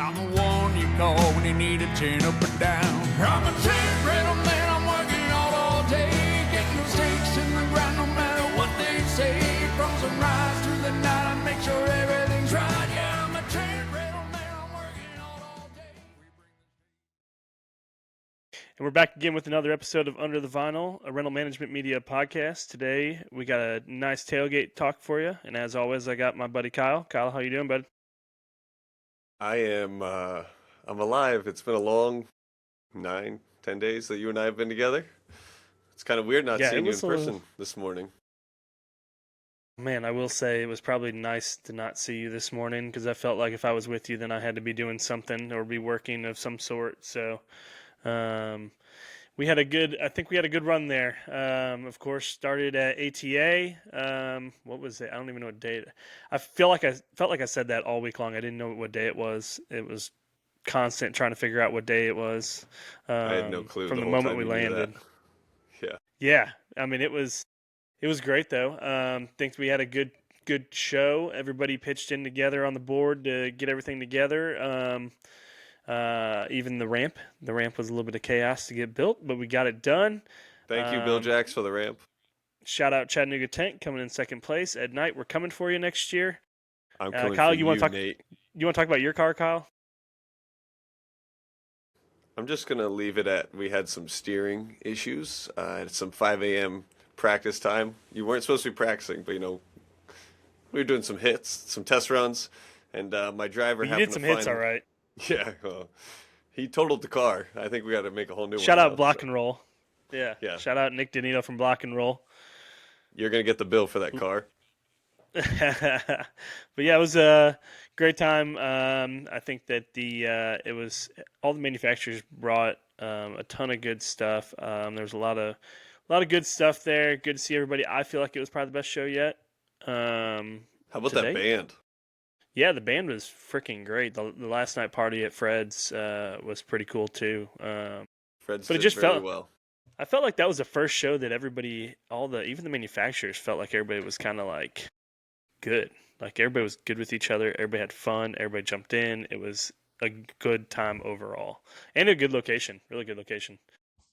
I'm the one you call when you need a chin up and down. I'm a tent rental man, I'm working all day, getting those stakes in the ground no matter what they say. From sunrise to the night, I make sure everything's right. Yeah, I'm a tent rental man, I'm working all day. And we're back again with another episode of Under the Vinyl, a rental management media podcast. Today we got a nice tailgate talk for you, and as always, I got my buddy Kyle. Kyle, how you doing, bud? I am I'm alive. It's been a long 9, 10 days that you and I have been together. It's kind of weird not Yeah, it seeing you in was a little. person this morning. Man, I will say it was probably nice to not see you this morning because I felt like if I was with you, then I had to be doing something or be working of some sort. So, um, I think we had a good run there. Of course, started at ATA. What was it? I don't even know what day. I felt like I said that all week long. I didn't know what day it was. It was constant trying to figure out what day it was I had no clue from the the whole moment time we you knew that. landed. Yeah. Yeah, I mean it was great though. Think we had a good show. Everybody pitched in together on the board to get everything together. Even the ramp was a little bit of chaos to get built, but we got it done. Thank you, Bill Um, Jacks, for the ramp. Shout out Chattanooga Tank coming in second place at night. We're coming for you next year. I'm coming Kyle, for you want you, to talk? Nate. You want to talk about your car, Kyle? I'm just gonna leave it at we had some steering issues. At some 5 a.m. practice time. You weren't supposed to be practicing, but we were doing some hits, some test runs, and my driver You happened did some to hits, find. all right. Yeah, well, he totaled the car. I think we got to make a whole new one Shout out now. Block So and Roll. Yeah. yeah, Shout out Nick Danito from Block and Roll. you're gonna get the bill for that car. But yeah, it was a great time. I think that it was all the manufacturers brought a ton of good stuff. There was a lot of good stuff there. Good to see everybody. I feel like it was probably the best show yet. How about To that date. band? Yeah, the band was freaking great. The last night party at Fred's was pretty cool too. Fred's But it did just very felt well. I felt like that was the first show that everybody, even the manufacturers, felt like everybody was kind of like good. Like everybody was good with each other. Everybody had fun. Everybody jumped in. It was a good time overall, and a good location. Really good location.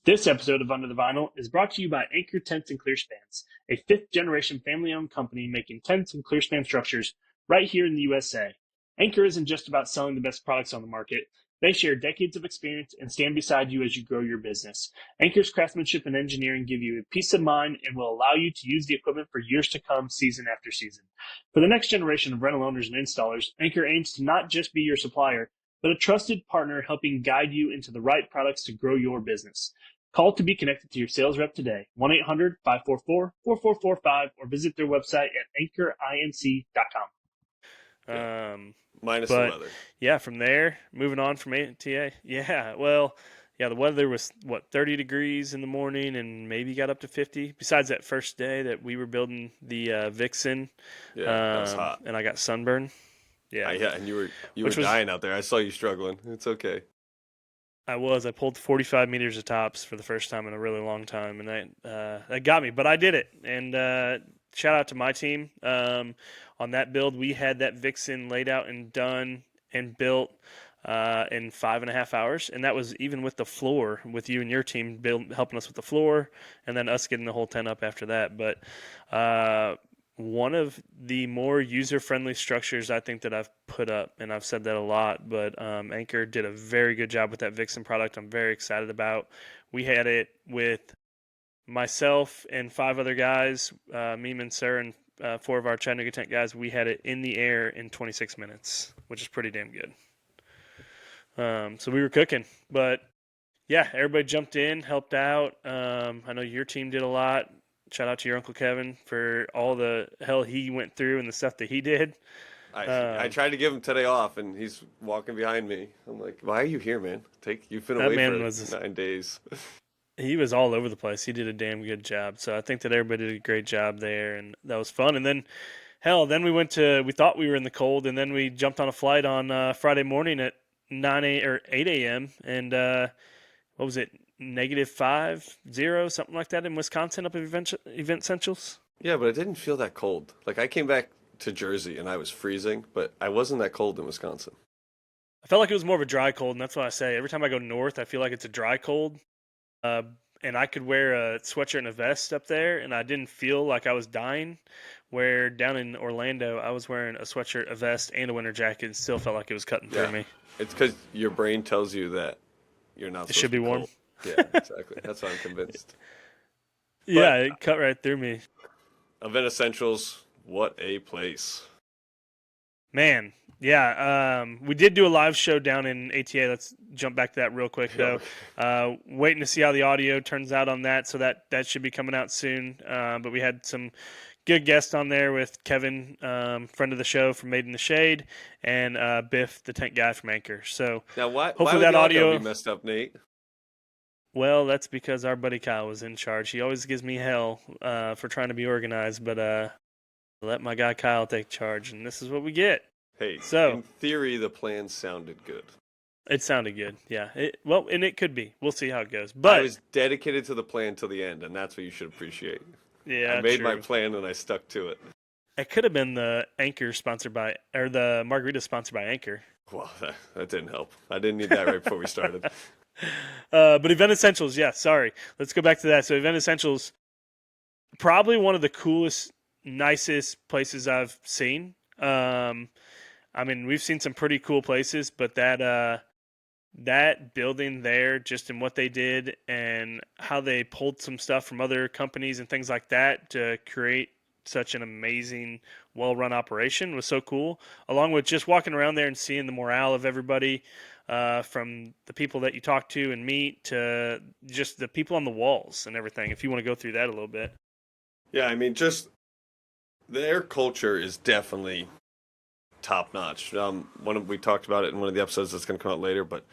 This episode of Under the Vinyl is brought to you by Anchor Tents and Clearspans, a fifth-generation family-owned company making tents and clearspan structures right here in the USA. Anchor isn't just about selling the best products on the market. They share decades of experience and stand beside you as you grow your business. Anchor's craftsmanship and engineering give you a peace of mind and will allow you to use the equipment for years to come, season after season. For the next generation of rental owners and installers, Anchor aims to not just be your supplier, but a trusted partner helping guide you into the right products to grow your business. Call to be connected to your sales rep today, 1-800-544-4445, or visit their website at anchorinc.com. Yeah. Minus the But weather. yeah, from there, moving on from ATA. Yeah, well, yeah, the weather was 30 degrees in the morning and maybe got up to 50. Besides that first day that we were building the Vixen, Yeah, that was hot. and I got sunburned. Yeah, Yeah, and you were which was dying out there. I saw you struggling. It's okay. I pulled 45 meters of tops for the first time in a really long time, and that got me. But I did it, and shout out to my team. On that build, we had that Vixen laid out and done and built in 5.5 hours, and that was even with the floor, with you and your team helping us with the floor, and then us getting the whole tent up after that. But one of the more user-friendly structures I think that I've put up, and I've said that a lot, but Anchor did a very good job with that Vixen product. I'm very excited about. We had it with myself and 5 other guys, me, Sir, and 4 of our Chattanooga Tent guys. We had it in the air in 26 minutes, which is pretty damn good. So we were cooking, but yeah, everybody jumped in, helped out. I know your team did a lot. Shout out to your Uncle Kevin for all the hell he went through and the stuff that he did. I tried to give him today off, and he's walking behind me. I'm like, why are you here, man? You've been That away man for was 9 days. He was all over the place. He did a damn good job. So I think that everybody did a great job there, and that was fun. And then, then we thought we were in the cold, and then we jumped on a flight on Friday morning at 8 a.m. And what was it, -50, something like that in Wisconsin up at Event Essentials? Yeah, but it didn't feel that cold. Like I came back to Jersey and I was freezing, but I wasn't that cold in Wisconsin. I felt like it was more of a dry cold, and that's what I say. Every time I go north, I feel like it's a dry cold. Uh, and I could wear a sweatshirt and a vest up there, and I didn't feel like I was dying. Where down in Orlando, I was wearing a sweatshirt, a vest, and a winter jacket, and still felt like it was cutting through Yeah, me. it's because your brain tells you that you're not It supposed should to be be warm. cold. Yeah, exactly. That's why I'm convinced. Yeah, But it cut right through me. Event Essentials, what a place. Man, yeah. We did do a live show down in ATA. Let's jump back to that real quick, though. Waiting to see how the audio turns out on that, so that should be coming out soon. But we had some good guests on there with Kevin, friend of the show from Made in the Shade, and Biff, the tent guy from Anchor. So Now, why hopefully would that the audio audio be messed up, Nate? Well, that's because our buddy Kyle was in charge. He always gives me hell for trying to be organized, but let my guy Kyle take charge, and this is what we get. Hey, So in theory, the plan sounded good. it sounded good, yeah. And it could be. We'll see how it goes. I But was dedicated to the plan till the end, and that's what you should appreciate. yeah, I made true. my plan and I stuck to it. It could have been the Anchor sponsored by, or the margarita sponsored by Anchor. Well, that didn't help. I didn't need that right before we started. But Event Essentials, yeah. Sorry, let's go back to that. So Event Essentials, probably one of the coolest, nicest places I've seen. I mean, we've seen some pretty cool places, but that building there, just in what they did and how they pulled some stuff from other companies and things like that to create such an amazing, well-run operation was so cool. Along with just walking around there and seeing the morale of everybody, from the people that you talk to and meet to just the people on the walls and everything. If you want to go through that a little bit. Yeah, I mean, just their culture is definitely top notch. We talked about it in one of the episodes that's going to come out later, but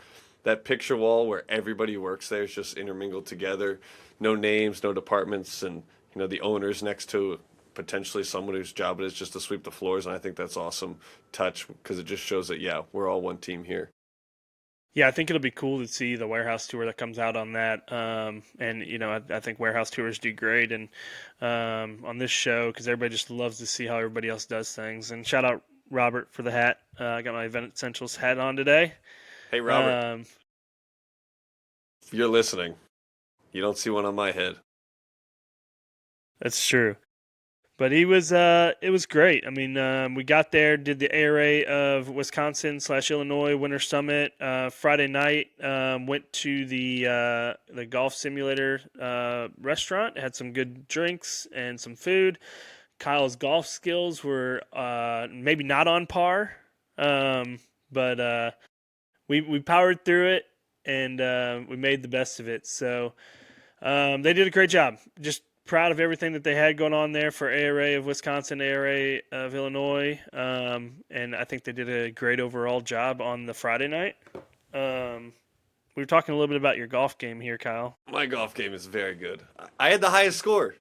that picture wall where everybody who works there is just intermingled together, no names, no departments, and the owners next to potentially someone whose job it is just to sweep the floors. And I think that's awesome touch because it just shows that we're all one team here. Yeah, I think it'll be cool to see the warehouse tour that comes out on that. And, I think warehouse tours do great and on this show because everybody just loves to see how everybody else does things. And shout out Robert for the hat. I got my Event Essentials hat on today. Hey, Robert, if you're listening, you don't see one on my head. That's true. But it was great. I mean, we got there, did the ARA of Wisconsin/Illinois Winter Summit Friday night. Went to the golf simulator restaurant. Had some good drinks and some food. Kyle's golf skills were maybe not on par, but we powered through it and we made the best of it. So they did a great job. Just proud of everything that they had going on there for ARA of Wisconsin, ARA of Illinois, and I think they did a great overall job on the Friday night. We were talking a little bit about your golf game here, Kyle. My golf game is very good. I had the highest score.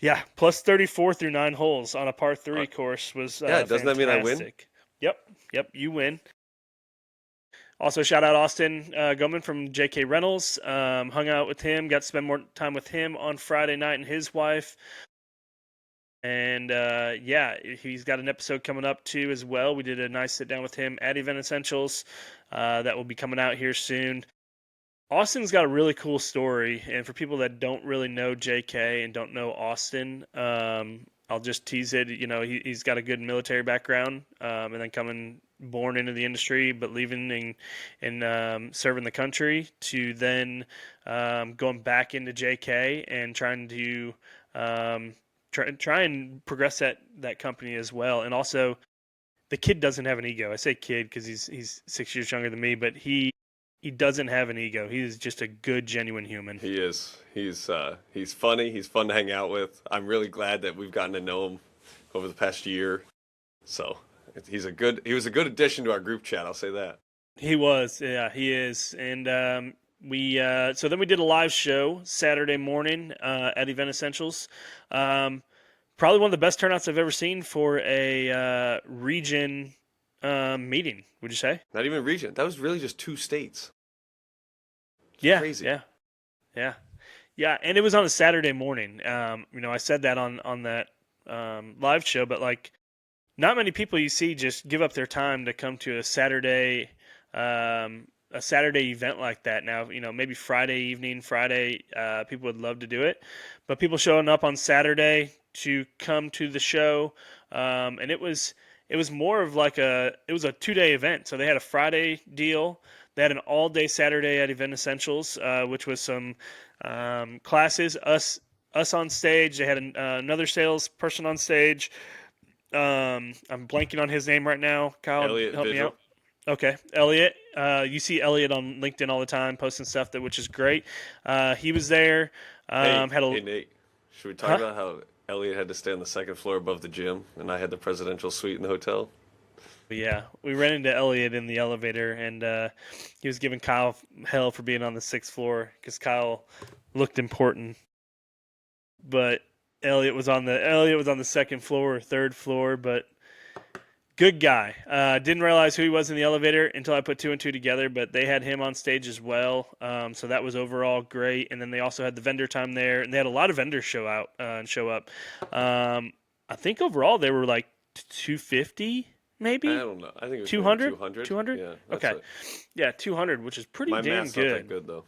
Yeah, plus 34 through 9 holes on a par 3 course was doesn't that mean I win? fantastic. Yep, you win. Also, shout out Austin Goman from JK Reynolds. Hung out with him, got to spend more time with him on Friday night and his wife. And he's got an episode coming up too as well. We did a nice sit down with him at Event Essentials that will be coming out here soon. Austin's got a really cool story, and for people that don't really know JK and don't know Austin, I'll just tease it. He's got a good military background, and then born into the industry, but leaving and serving the country to then going back into JK and trying to try and progress that company as well. And also, the kid doesn't have an ego. I say kid because he's 6 years younger than me, but he doesn't have an ego. He is just a good, genuine human. He is. He's funny. He's fun to hang out with. I'm really glad that we've gotten to know him over the past year. So he was a good addition to our group chat. I'll say that. He was. Yeah, he is. And so then we did a live show Saturday morning at Event Essentials. Probably one of the best turnouts I've ever seen for a region meeting, would you say? Not even region. That was really just 2 states. Yeah, crazy. Yeah. And it was on a Saturday morning. I said that on that live show, but like, not many people you see just give up their time to come to a Saturday a Saturday event like that. Now, maybe Friday evening, people would love to do it, but people showing up on Saturday to come to the show, and it was more of like it was a 2-day event. So they had a Friday deal. They had an all-day Saturday at Event Essentials, which was some classes, us on stage. They had another salesperson on stage. I'm blanking on his name right now. Kyle, Elliot help me Vigil. out. Okay, Elliot. You see Elliot on LinkedIn all the time, posting stuff which is great. He was there. Hey, Had a hey Nate, should we talk about how Elliot had to stay on the second floor above the gym, and I had the presidential suite in the hotel? Yeah, we ran into Elliot in the elevator, and he was giving Kyle hell for being on the 6th floor because Kyle looked important, but Elliot was on the second floor or third floor, but. Good guy. Didn't realize who he was in the elevator until I put 2 and 2 together, but they had him on stage as well. So that was overall great. And then they also had the vendor time there, and they had a lot of vendors show up. I think overall they were like 250, maybe? I don't know. I think it was 200? 200. 200? Yeah. Okay. Yeah, 200, which is pretty My damn math's good. not that good though.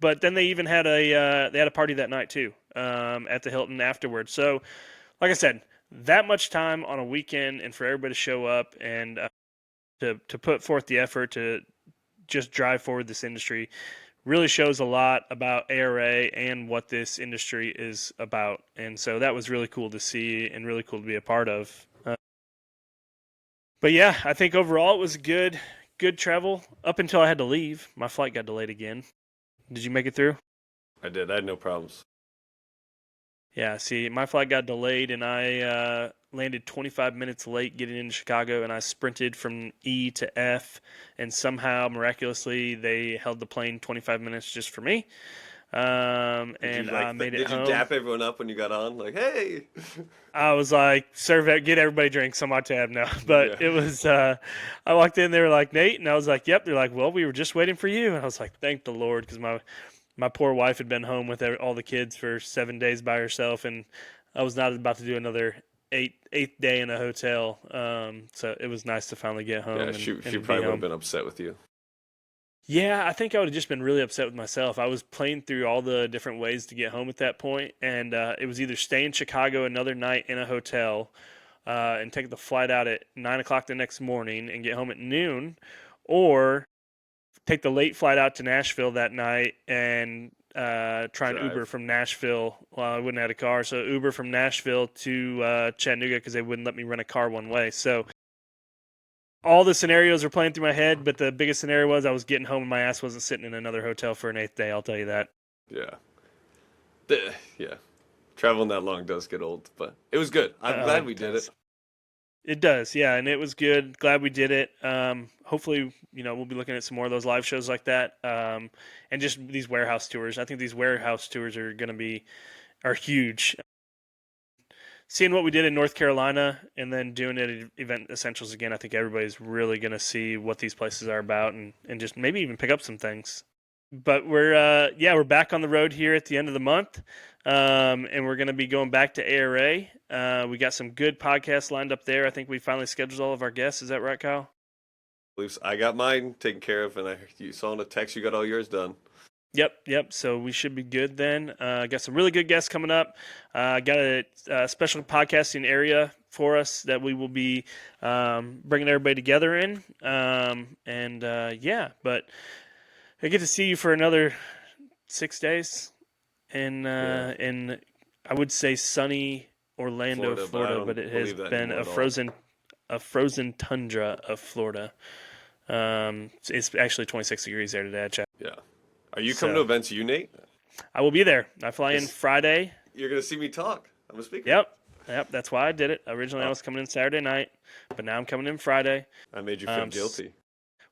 But then they even had a party that night too, at the Hilton afterwards. So, like I said, that much time on a weekend and for everybody to show up and to put forth the effort to just drive forward this industry really shows a lot about ARA and what this industry is about. And so that was really cool to see and really cool to be a part of. But yeah, I think overall it was good travel up until I had to leave. My flight got delayed again. Did you make it through? I did. I had no problems. Yeah, see, my flight got delayed, and I landed 25 minutes late getting into Chicago, and I sprinted from E to F, and somehow, miraculously, they held the plane 25 minutes just for me, and I made it home. Did you dap everyone up when you got on? Like, hey! I was like, get everybody drinks on my tab now. But Yeah. it was, I walked in, they were like, Nate, and I was like, yep. They're like, well, we were just waiting for you. And I was like, thank the Lord, because my poor wife had been home with all the kids for 7 days by herself, and I was not about to do another eighth day in a hotel. So it was nice to finally get home. Yeah, and she be probably would home. have been upset with you. Yeah, I think I would have just been really upset with myself. I was playing through all the different ways to get home at that point, and it was either stay in Chicago another night in a hotel and take the flight out at 9 o'clock the next morning and get home at noon, or take the late flight out to Nashville that night and try and Uber from Nashville. Well, I wouldn't have had a car, so Uber from Nashville to Chattanooga because they wouldn't let me rent a car one way. So all the scenarios were playing through my head, but the biggest scenario was I was getting home and my ass wasn't sitting in another hotel for an 8th day. I'll tell you that. Yeah. Yeah. Traveling that long does get old, but it was good. I'm glad we did it. It does, yeah, and it was good. Glad we did it. Hopefully, we'll be looking at some more of those live shows like that, and just these warehouse tours. I think these warehouse tours are are huge. Seeing what we did in North Carolina and then doing it at Event Essentials again, I think everybody's really going to see what these places are about and just maybe even pick up some things. But we're back on the road here at the end of the month, and we're going to be going back to ARA. We got some good podcasts lined up there. I think we finally scheduled all of our guests. Is that right, Kyle? I got mine taken care of, and you saw in a text you got all yours done. Yep. So we should be good then. Got some really good guests coming up. Got a special podcasting area for us that we will be bringing everybody together in. But I get to see you for another 6 days in I would say sunny Orlando, Florida, but it has been a frozen tundra of Florida. It's actually 26 degrees there today. Yeah. Are you coming to events, Nate? I will be there. I fly in Friday. You're going to see me talk. I'm a speaker. Yep. That's why I did it. Originally, I was coming in Saturday night, but now I'm coming in Friday. I made you feel guilty.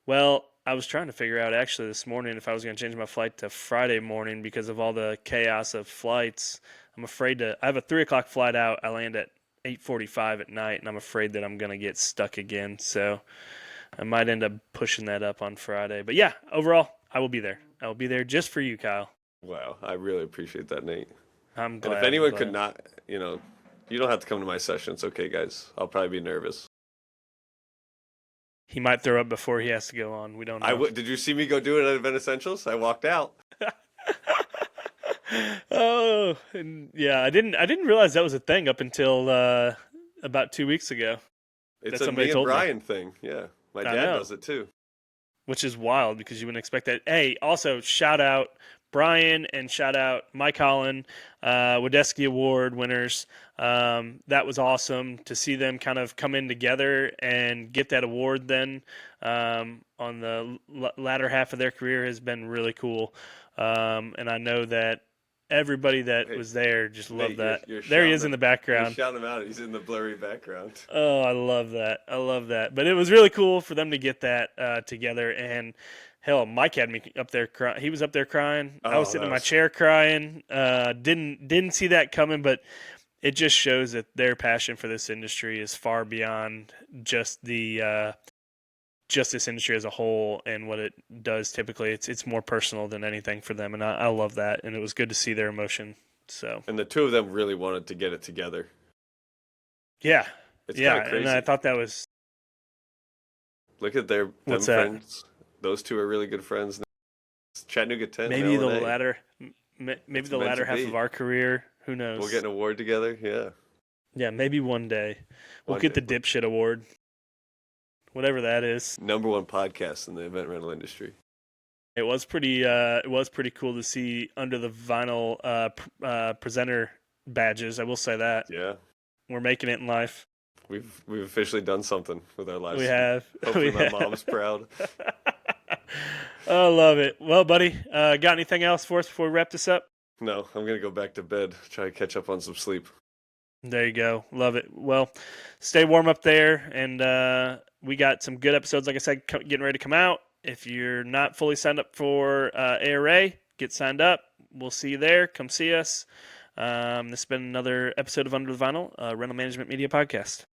Well, I was trying to figure out actually this morning if I was going to change my flight to Friday morning because of all the chaos of flights. I'm afraid I have a 3 o'clock flight out. I land at 8:45 at night, and I'm afraid that I'm going to get stuck again. So I might end up pushing that up on Friday. But yeah, overall, I will be there. I will be there just for you, Kyle. Wow, I really appreciate that, Nate. I'm glad. And if anyone could not, you don't have to come to my session. It's okay, guys. I'll probably be nervous. he might throw up before he has to go on. We don't know. Did you see me go do it at Event Essentials? I walked out. Oh, and yeah, I didn't realize that was a thing up until about 2 weeks ago. It's That a somebody me and told me. Brian thing. Yeah, my I dad know. does it too. Which is wild because you wouldn't expect that. Hey, also shout out Brian and shout out Mike Holland, Wadesky Award winners. That was awesome to see them kind of come in together and get that award then on the latter half of their career has been really cool. And I know that everybody that was there just loved that. You're There he is shouting in the You're background. shouting him out. He's in the blurry background. Oh, I love that. I love that. But it was really cool for them to get that together. And hell, Mike had me up there crying. He was up there crying. I was Oh, sitting in that my was- chair crying. Didn't see that coming, but it just shows that their passion for this industry is far beyond just the just this industry as a whole and what it does typically. It's more personal than anything for them, and I love that. And it was good to see their emotion. So And the two of them really wanted to get it together. yeah, It's yeah, kind of crazy. and I thought that was Look at them What's that? friends. Those two are really good friends. Chattanooga 10. maybe the LNA. latter. Maybe It's the meant latter to half be. of our career. Who knows? We'll get an award together. Yeah. Yeah, maybe one day we'll One get day. the dipshit award, whatever that is. Number one podcast in the event rental industry. It was pretty cool to see under the vinyl presenter badges. I will say that Yeah. we're making it in life. We've officially done something with our lives. We have. Hopefully We my have. mom's proud. I love it. Well, buddy, got anything else for us before we wrap this up? No, I'm going to go back to bed. Try to catch up on some sleep. There you go. Love it. Well, stay warm up there, and we got some good episodes, like I said, getting ready to come out. If you're not fully signed up for ARA, get signed up. We'll see you there. Come see us. This has been another episode of Under the Vinyl, Rental Management Media Podcast.